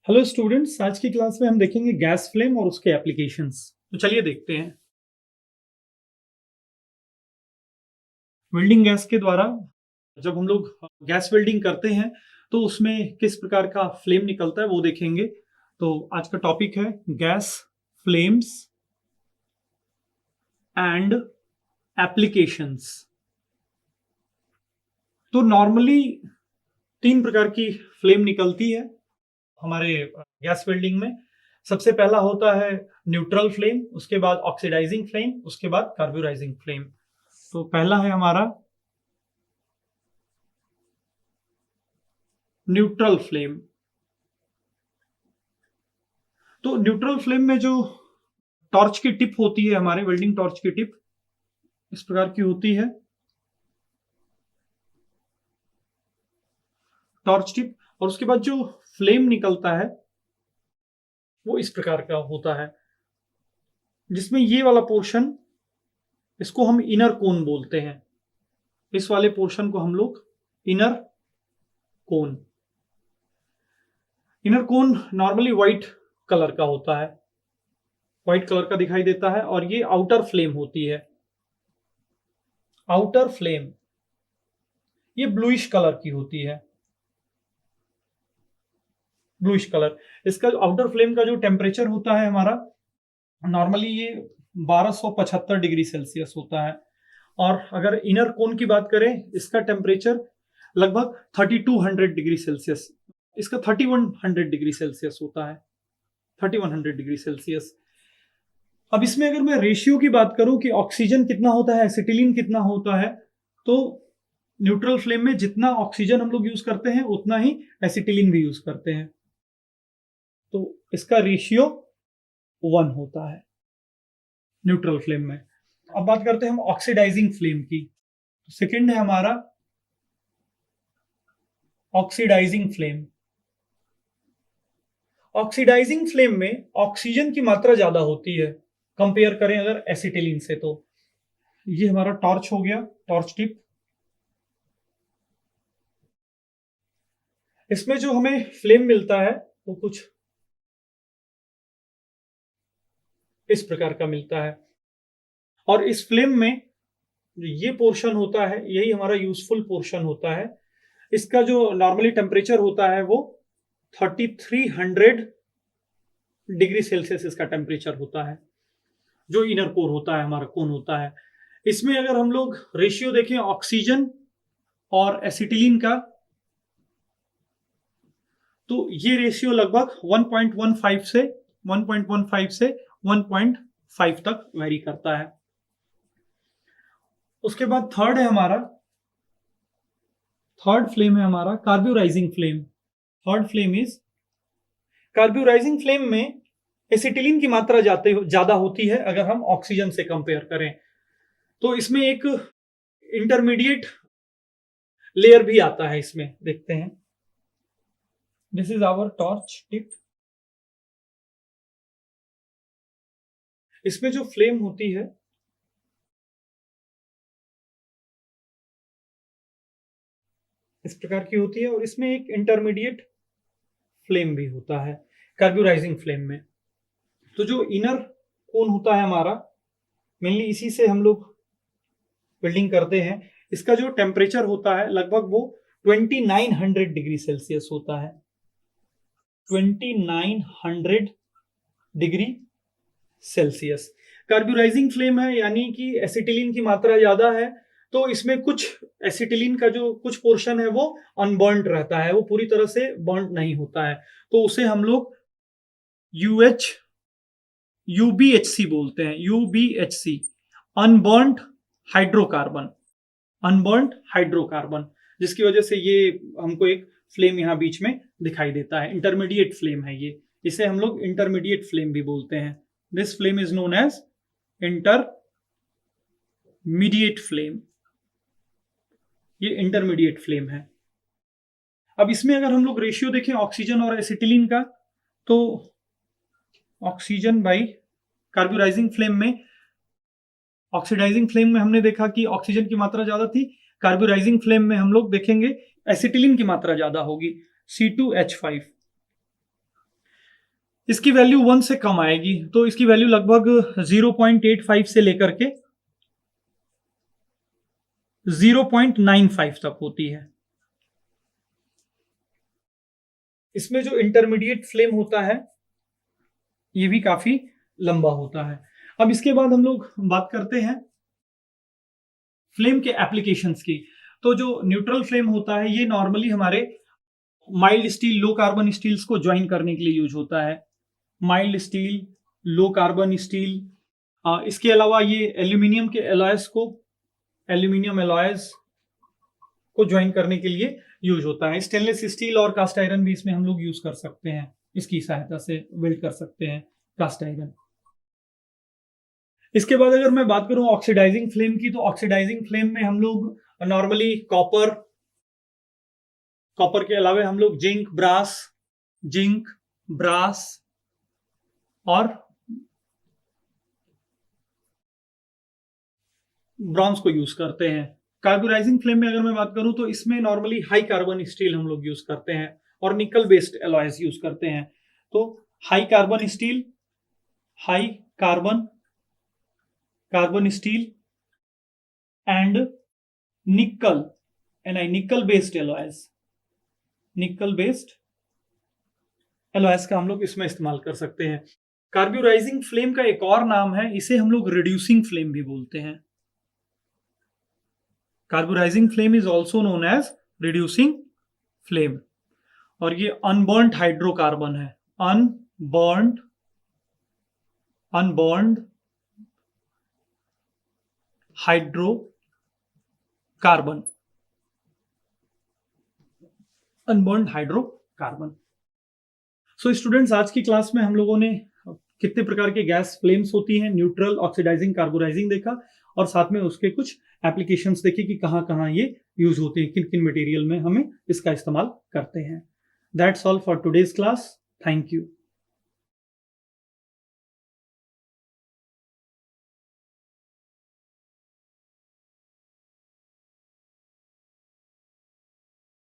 Hello students, आज की class में हम देखेंगे गैस फ्लेम और उसके एप्लीकेशंस। तो चलिए देखते हैं। वेल्डिंग गैस के द्वारा जब हम लोग गैस वेल्डिंग करते हैं तो उसमें किस प्रकार का फ्लेम निकलता है वो देखेंगे। तो आज का टॉपिक है गैस फ्लेम्स एंड एप्लीकेशंस। तो नॉर्मली तीन प्रकार की फ्लेम निकलती है हमारे गैस वेल्डिंग में। सबसे पहला होता है न्यूट्रल फ्लेम, उसके बाद ऑक्सीडाइजिंग फ्लेम, उसके बाद कार्ब्यूराइजिंग फ्लेम। तो पहला है हमारा न्यूट्रल फ्लेम। तो न्यूट्रल फ्लेम में जो टॉर्च की टिप होती है, हमारे वेल्डिंग टॉर्च की टिप इस प्रकार की होती है, टॉर्च टिप। और उसके बाद जो फ्लेम निकलता है वो इस प्रकार का होता है, जिसमें ये वाला पोर्शन, इसको हम इनर कोन बोलते हैं। इस वाले पोर्शन को हम लोग इनर कोन, इनर कोन नॉर्मली व्हाइट कलर का होता है, व्हाइट कलर का दिखाई देता है। और ये आउटर फ्लेम होती है। आउटर फ्लेम ये ब्लूइश कलर की होती है, ब्लूइश कलर। इसका आउटर फ्लेम का जो टेम्परेचर होता है हमारा, नॉर्मली ये 1275 डिग्री सेल्सियस होता है। और अगर इनर कोन की बात करें, इसका टेम्परेचर लगभग 3200 डिग्री सेल्सियस, इसका 3100 डिग्री सेल्सियस होता है, 3100 डिग्री सेल्सियस। अब इसमें अगर मैं रेशियो की बात करूं कि ऑक्सीजन कितना होता है, एसिटिलीन कितना होता है, तो न्यूट्रल फ्लेम में जितना ऑक्सीजन हम लोग यूज करते हैं उतना ही एसिटिलीन भी यूज करते हैं। तो इसका रेशियो 1 होता है न्यूट्रल फ्लेम में। अब बात करते हैं हम ऑक्सीडाइजिंग फ्लेम की। सेकंड है हमारा ऑक्सीडाइजिंग फ्लेम। ऑक्सीडाइजिंग फ्लेम में ऑक्सीजन की मात्रा ज्यादा होती है कंपेयर करें अगर एसिटिलीन से। तो ये हमारा टॉर्च हो गया, टॉर्च टिप। इसमें जो हमें फ्लेम मिलता है वो कुछ इस प्रकार का मिलता है। और इस फ्लेम में ये पोर्शन होता है, यही हमारा यूजफुल पोर्शन होता है। इसका जो नॉर्मली टेम्परेचर होता है वो 3300 डिग्री सेल्सियस इसका टेम्परेचर होता है, जो इनर कोर होता है, हमारा कोन होता है। इसमें अगर हम लोग रेशियो देखें ऑक्सीजन और एसिटिलीन का, तो ये रेशियो लगभग 1.15 से 1.5 तक वेरी करता है। उसके बाद थर्ड फ्लेम है हमारा carburising flame. Third flame is carburising flame में एसिटिलीन की मात्रा ज्यादा होती है अगर हम ऑक्सीजन से कंपेयर करें। तो इसमें एक इंटरमीडिएट लेयर भी आता है, इसमें देखते हैं। This is our torch tip. इसमें जो फ्लेम होती है इस प्रकार की होती है, और इसमें एक इंटरमीडिएट फ्लेम भी होता है कार्ब्यूराइजिंग फ्लेम में। तो जो इनर कोन होता है हमारा, मेनली इसी से हम लोग वेल्डिंग करते हैं। इसका जो टेम्परेचर होता है लगभग वो 2900 डिग्री सेल्सियस होता है, 2900 डिग्री सेल्सियस। कार्ब्यूराइजिंग फ्लेम है, यानी कि एसिटिलीन की मात्रा ज्यादा है, तो इसमें कुछ एसिटिलीन का जो कुछ पोर्शन है वो अनबर्न्ड रहता है, वो पूरी तरह से बर्न नहीं होता है। तो उसे हम लोग यूएच यूबीएचसी बोलते हैं, यूबीएचसी, अनबर्न्ड हाइड्रोकार्बन, अनबर्न्ड हाइड्रोकार्बन, जिसकी वजह से ये हमको एक फ्लेम यहां बीच में दिखाई देता है। इंटरमीडिएट फ्लेम है ये, इसे हम लोग इंटरमीडिएट फ्लेम भी बोलते हैं। This flame is known as intermediate flame. ये इंटरमीडिएट फ्लेम है। अब इसमें अगर हम लोग रेशियो देखें ऑक्सीजन और एसिटिलीन का, तो ऑक्सीजन बाई कार्ब्यूराइजिंग फ्लेम में, ऑक्सीडाइजिंग फ्लेम में हमने देखा कि ऑक्सीजन की मात्रा ज्यादा थी। कार्ब्यूराइजिंग फ्लेम में हम लोग देखेंगे एसिटिलीन की मात्रा ज्यादा होगी, C2H5। इसकी वैल्यू 1 से कम आएगी, तो इसकी वैल्यू लगभग 0.85 से लेकर के 0.95 तक होती है। इसमें जो इंटरमीडिएट फ्लेम होता है ये भी काफी लंबा होता है। अब इसके बाद हम लोग बात करते हैं फ्लेम के एप्लीकेशंस की। तो जो न्यूट्रल फ्लेम होता है ये नॉर्मली हमारे mild steel, low carbon steels को ज्वाइन करने के लिए यूज होता है। Mild steel, low carbon steel, इसके अलावा ये एल्यूमिनियम के एलॉयज को, एल्यूमिनियम एलॉयज को ज्वाइन करने के लिए यूज होता है। स्टेनलेस स्टील और कास्ट आयरन भी इसमें हम लोग यूज कर सकते हैं, इसकी सहायता से वेल्ड कर सकते हैं कास्ट आयरन। इसके बाद अगर मैं बात करूं ऑक्सीडाइजिंग फ्लेम की, तो ऑक्सीडाइजिंग फ्लेम में हम लोग नॉर्मली कॉपर के अलावा हम लोग जिंक, ब्रास और ब्रॉन्ज को यूज करते हैं। कार्बोराइजिंग फ्लेम में अगर मैं बात करूं तो इसमें नॉर्मली हाई कार्बन स्टील हम लोग यूज करते हैं और निकल बेस्ड एलॉयज यूज करते हैं। तो high carbon steel, high carbon steel and निकल बेस्ड एलॉयज का हम लोग इसमें इस्तेमाल कर सकते हैं। कार्बोराइजिंग फ्लेम का एक और नाम है, इसे हम लोग रिड्यूसिंग फ्लेम भी बोलते हैं। Carburizing flame is also known as reducing flame. और ये अनबर्न्ड हाइड्रोकार्बन है, अनबर्न्ड हाइड्रोकार्बन, सो स्टूडेंट्स, आज की क्लास में हम लोगों ने कितने प्रकार के गैस फ्लेम्स होती हैं, न्यूट्रल, ऑक्सीडाइजिंग, कार्बोराइजिंग देखा और साथ में उसके कुछ एप्लीकेशंस देखे कि कहां कहां ये यूज होते हैं, किन किन मटेरियल में हमें इसका इस्तेमाल करते हैं। That's all for today's class. Thank you.